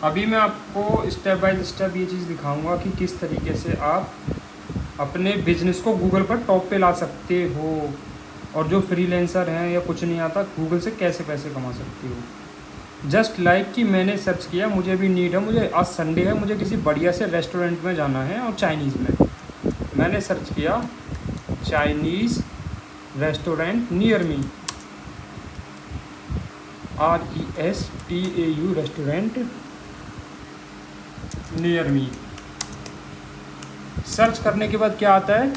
अभी मैं आपको स्टेप बाय स्टेप ये चीज़ दिखाऊंगा कि किस तरीके से आप अपने बिजनेस को गूगल पर टॉप पे ला सकते हो, और जो फ्रीलांसर हैं या कुछ नहीं आता, गूगल से कैसे पैसे कमा सकते हो। जस्ट लाइक कि मैंने सर्च किया, मुझे अभी नीड है, मुझे आज संडे है, मुझे किसी बढ़िया से रेस्टोरेंट में जाना है और चाइनीज़ में। मैंने सर्च किया Chinese restaurant near me, RESTAU restaurant near me. Search करने के बाद क्या आता है,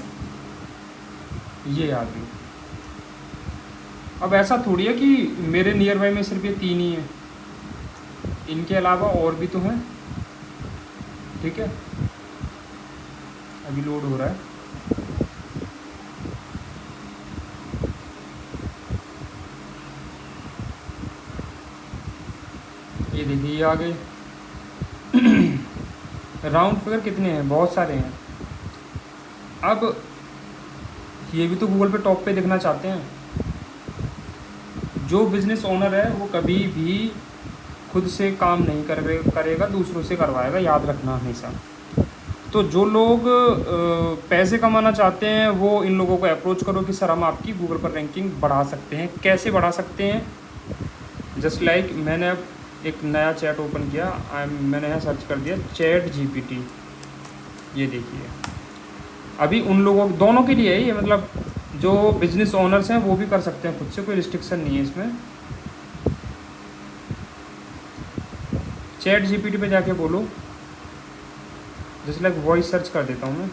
ये आ गई। अब ऐसा थोड़ी है कि मेरे नियर बाई में सिर्फ ये 3 ही हैं, इनके अलावा और भी तो हैं। ठीक है, अभी लोड हो रहा है। ये देखिए ये आ गए। राउंड फिगर कितने हैं, बहुत सारे हैं। अब ये भी तो गूगल पे टॉप पे दिखना चाहते हैं। जो बिज़नेस ओनर है वो कभी भी खुद से काम नहीं करेगा, दूसरों से करवाएगा, याद रखना हमेशा। तो जो लोग पैसे कमाना चाहते हैं वो इन लोगों को अप्रोच करो कि सर हम आपकी गूगल पर रैंकिंग बढ़ा सकते हैं। कैसे बढ़ा सकते हैं? जस्ट लाइक मैंने अब एक नया चैट ओपन किया, मैंने यहाँ सर्च कर दिया ChatGPT। ये देखिए, अभी उन लोगों दोनों के लिए है ये, मतलब जो बिजनेस ओनर्स हैं वो भी कर सकते हैं खुद से, कोई रिस्ट्रिक्शन नहीं है इसमें। ChatGPT पे जाके बोलो, जैसे लाइक वॉइस सर्च कर देता हूँ मैं।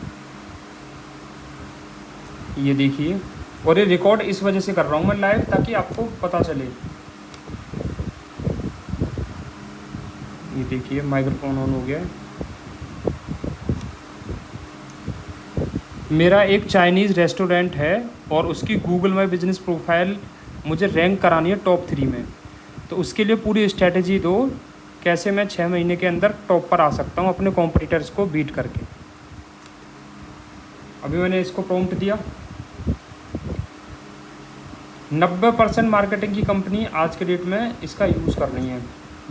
ये देखिए, और ये रिकॉर्ड इस वजह से कर रहा हूँ मैं लाइव, ताकि आपको पता चले। ये देखिए माइक्रोफोन ऑन हो गया है। मेरा एक चाइनीज़ रेस्टोरेंट है और उसकी गूगल माई बिजनेस प्रोफाइल मुझे रैंक करानी है टॉप 3 में। तो उसके लिए पूरी स्ट्रैटेजी दो, कैसे मैं 6 महीने के अंदर टॉप पर आ सकता हूँ अपने कॉम्पिटिटर्स को बीट करके। अभी मैंने इसको प्रॉम्प्ट दिया। 90% मार्केटिंग की कंपनी आज के डेट में इसका यूज़ कर रही है।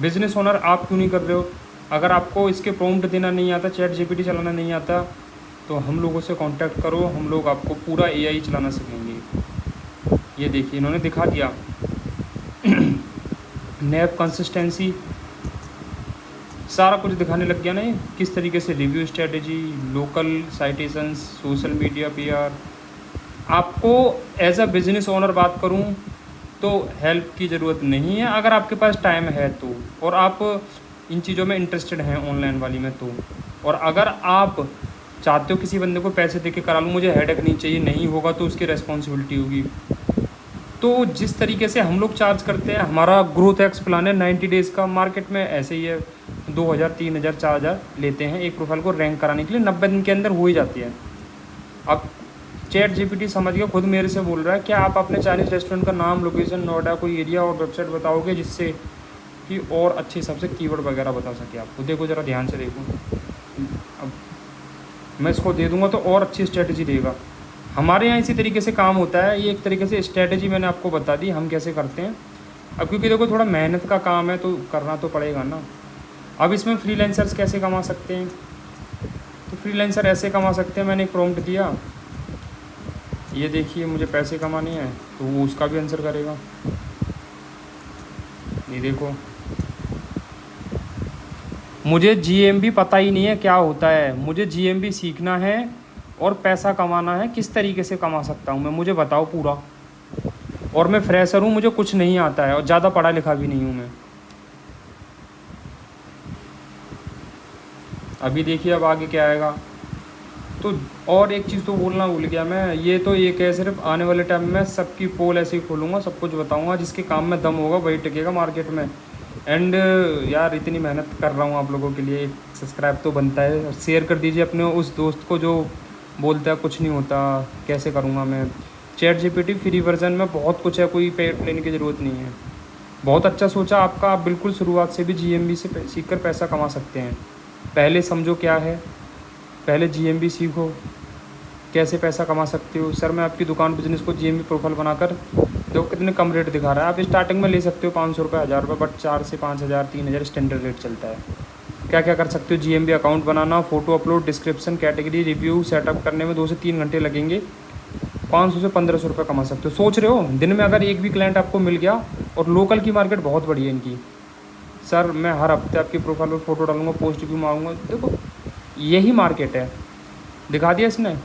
बिजनेस ओनर आप क्यों नहीं कर रहे हो? अगर आपको इसके प्रॉम्प्ट देना नहीं आता, ChatGPT चलाना नहीं आता, तो हम लोगों से कांटेक्ट करो, हम लोग आपको पूरा AI चलाना सिखाएंगे। ये देखिए इन्होंने दिखा दिया। नैप कंसिस्टेंसी सारा कुछ दिखाने लग गया ना ये, किस तरीके से review strategy, local citations, social media PR। आपको एज अ बिज़नेस ओनर बात करूं तो हेल्प की ज़रूरत नहीं है, अगर आपके पास टाइम है तो, और आप इन चीज़ों में इंटरेस्टेड हैं ऑनलाइन वाली में तो। और अगर आप चाहते हो किसी बंदे को पैसे दे के करा लूँ, मुझे हेडेक नहीं चाहिए, नहीं होगा तो उसकी रिस्पॉन्सिबिलिटी होगी। तो जिस तरीके से हम लोग चार्ज करते हैं, हमारा ग्रोथ एक्स प्लान है 90 डेज़ का, मार्केट में ऐसे ही है 2000, 3000, 4000 लेते हैं एक प्रोफाइल को रैंक कराने के लिए। 90 दिन के अंदर हो ही जाती है। अब ChatGPT समझ गया, खुद मेरे से बोल रहा है क्या आप अपने चाइनीज़ रेस्टोरेंट का नाम, लोकेशन, नोएडा, कोई एरिया और वेबसाइट बताओगे जिससे कि और अच्छे हिसाब से कीवर्ड वगैरह बता सके आपको। देखो ज़रा ध्यान से देखो, अब मैं इसको दे दूँगा तो और अच्छी स्ट्रेटजी देगा। हमारे यहाँ इसी तरीके से काम होता है। ये एक तरीके से स्ट्रेटजी मैंने आपको बता दी हम कैसे करते हैं। अब क्योंकि देखो थोड़ा मेहनत का काम है तो करना तो पड़ेगा ना। अब इसमें फ्रीलांसर्स कैसे कमा सकते हैं? तो फ्रीलांसर ऐसे कमा सकते हैं, मैंने एक प्रॉम्प्ट दिया, ये देखिए मुझे पैसे कमाने हैं, तो वो उसका भी आंसर करेगा। ये देखो, मुझे GMB पता ही नहीं है क्या होता है, मुझे GMB सीखना है और पैसा कमाना है। किस तरीके से कमा सकता हूँ मैं, मुझे बताओ पूरा। और मैं फ्रेशर हूँ, मुझे कुछ नहीं आता है और ज़्यादा पढ़ा लिखा भी नहीं हूँ मैं। अभी देखिए अब आगे क्या आएगा। तो और एक चीज़ तो बोलना भूल गया मैं, ये तो एक है सिर्फ, आने वाले टाइम में सबकी पोल ऐसे ही खोलूँगा, सब कुछ बताऊँगा, जिसके काम में दम होगा वही टिकेगा मार्केट में। एंड यार इतनी मेहनत कर रहा हूँ आप लोगों के लिए, सब्सक्राइब तो बनता है, और शेयर कर दीजिए अपने उस दोस्त को जो बोलता है कुछ नहीं होता, कैसे करूँगा मैं। ChatGPT फ्री वर्जन में बहुत कुछ है, कोई पेड लेने की ज़रूरत नहीं है। बहुत अच्छा सोचा आपका, आप बिल्कुल शुरुआत से भी GMB से सीख कर पैसा कमा सकते हैं। पहले समझो क्या है, पहले GMB सीखो, कैसे पैसा कमा सकते हो। सर मैं आपकी दुकान बिजनेस को GMB प्रोफाइल बनाकर, देखो कितने कम रेट दिखा रहा है। आप स्टार्टिंग में ले सकते हो 500 रुपये, 1000 रुपये, बट 4 से 5000, 3000 स्टैंडर्ड रेट चलता है। क्या क्या कर सकते हो। जीएमबी अकाउंट बनाना, photo upload, description, category, review, setup करने में 2 से 3 घंटे लगेंगे। 500 से 1500 रुपये कमा सकते हो। सोच रहे हो दिन में अगर एक भी क्लाइंट आपको मिल गया, और लोकल की मार्केट बहुत बड़ी है इनकी। सर मैं हर हफ्ते आपकी प्रोफाइल पर फ़ोटो डालूंगा, पोस्ट भी मारूंगा। देखो यही मार्केट है, दिखा दिया इसने।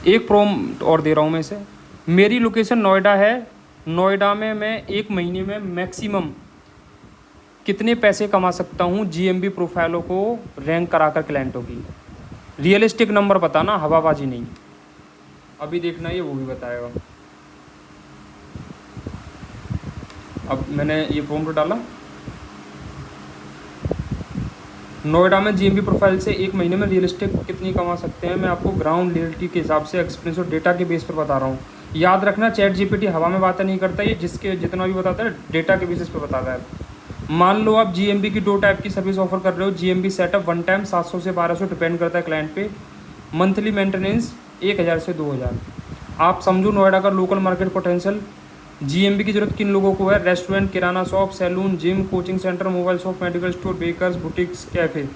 एक प्रोम और दे रहा हूँ मैं इसे। मेरी लोकेशन नोएडा है, नोएडा में मैं एक महीने में मैक्सिमम कितने पैसे कमा सकता हूँ जीएमबी प्रोफाइलों को रैंक कराकर क्लाइंटों की। रियलिस्टिक नंबर बताना, हवाबाजी नहीं। अभी देखना ये वो भी बताएगा। अब मैंने ये प्रॉम्प्ट डाला, नोएडा में जीएमबी प्रोफाइल से एक महीने में रियलिस्टिक कितनी कमा सकते हैं। मैं आपको ग्राउंड रियलिटी के हिसाब से, एक्सपीरियंस और डेटा के बेस पर बता रहा हूँ। याद रखना, चैट जीपीटी हवा में बातें नहीं करता, ये जिसके जितना भी बताता है डेटा के बेसिस पे बताता है। मान लो आप जीएमबी की 2 टाइप की सर्विस ऑफर कर रहे हो। जीएमबी सेटअप 1 टाइम 700 से 1200 डिपेंड करता है क्लाइंट पे। मंथली मेंटेनेंस 1000 से 2000। आप समझो नोएडा का लोकल मार्केट पोटेंशियल। जीएमबी की ज़रूरत किन लोगों को है? रेस्टोरेंट, किराना shop, salon, gym, coaching centre, mobile shop, medical store, bakers, boutiques, cafe.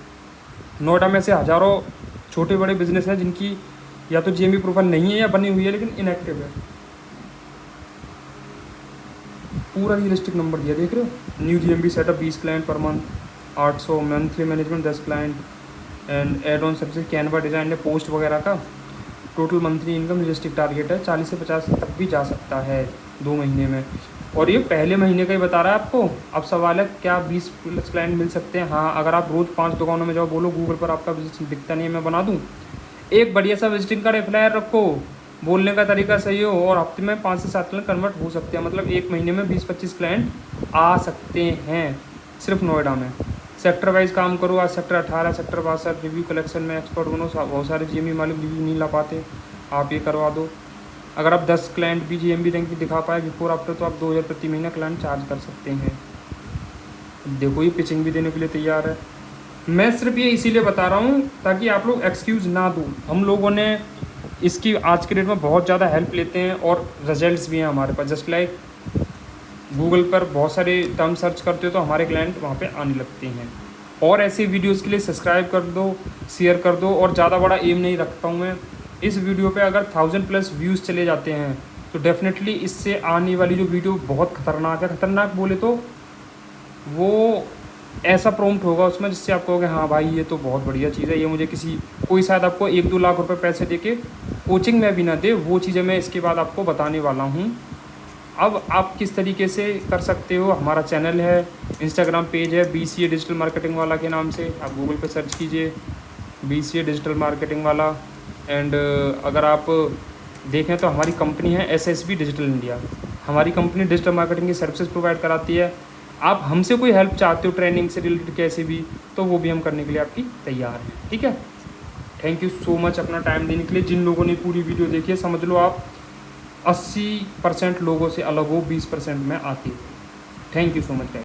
Noida में से हज़ारों छोटे बड़े बिजनेस हैं जिनकी या तो जीएमबी प्रोफाइल नहीं है या बनी हुई है लेकिन इनएक्टिव है। पूरा रियलिस्टिक नंबर दिया, देख रहे हो। New GMB setup 20 client per month, 800। Monthly management 10 client and add on service, Canva design है, पोस्ट वगैरह का। Total monthly income realistic target है 40 से 50 तक भी जा सकता है 2 महीने में। और ये पहले महीने का ही बता रहा है आपको। अब सवाल है क्या 20 प्लस क्लाइंट मिल सकते हैं? हाँ, अगर आप रोज़ 5 दुकानों में जाओ, बोलो गूगल पर आपका विजिट दिखता नहीं है, मैं बना दूँ। एक बढ़िया सा विजिटिंग कार्ड फ्लायर रखो, बोलने का तरीका सही हो, और हफ्ते में 5 से 7 क्लाइंट कन्वर्ट हो सकते हैं। मतलब एक महीने में 20-25 क्लाइंट आ सकते हैं सिर्फ नोएडा में। सेक्टर वाइज काम करो। आज सेक्टर 18, सेक्टर 62 रिव्यू कलेक्शन में एक्सपर्ट बनो। बहुत सारे जीएमबी मालिक रिव्यू नहीं ला पाते, आप ये करवा दो। अगर आप 10 क्लाइंट भी जीएमबी रैंक दिखा पाए बिफोर आफ्टर, तो आप 2000 प्रति महीना क्लाइंट चार्ज कर सकते हैं। देखो ये पिचिंग भी देने के लिए तैयार है। मैं सिर्फ ये इसीलिए बता रहा हूँ ताकि आप लोग एक्सक्यूज़ ना दो। हम लोगों ने इसकी आज के डेट में बहुत ज़्यादा हेल्प लेते हैं और रिजल्ट्स भी हैं हमारे पास। जस्ट लाइक गूगल पर बहुत सारे टर्म सर्च करते हो तो हमारे क्लाइंट वहाँ पे आने लगते हैं। और ऐसे वीडियोस के लिए सब्सक्राइब कर दो, शेयर कर दो। और ज़्यादा बड़ा एम नहीं रखता हूँ मैं। इस वीडियो पे अगर 1000+ व्यूज़ चले जाते हैं तो डेफिनेटली इससे आने वाली जो वीडियो बहुत खतरनाक है। खतरनाक बोले तो वो ऐसा प्रॉम्प्ट होगा उसमें जिससे आप कहोगे हाँ भाई ये तो बहुत बढ़िया चीज़ है, ये मुझे कोई शायद आपको 1-2 लाख रुपए पैसे देके कोचिंग में भी ना दे। वो चीज़ें मैं इसके बाद आपको बताने वाला हूँ। अब आप किस तरीके से कर सकते हो, हमारा चैनल है, इंस्टाग्राम पेज है BCA डिजिटल मार्केटिंग वाला के नाम से। आप गूगल पे सर्च कीजिए BCA डिजिटल मार्केटिंग वाला। एंड अगर आप देखें तो हमारी कंपनी है SSB डिजिटल इंडिया। हमारी कंपनी डिजिटल मार्केटिंग की सर्विसेज प्रोवाइड कराती है। आप हमसे कोई हेल्प चाहते हो ट्रेनिंग से रिलेटेड कैसे भी, तो वो भी हम करने के लिए आपकी तैयार हैं। ठीक है, थैंक यू सो मच अपना टाइम देने के लिए। जिन लोगों ने पूरी वीडियो देखी है, समझ लो आप 80% लोगों से अलग हो, 20% में आती है। Thank you so much.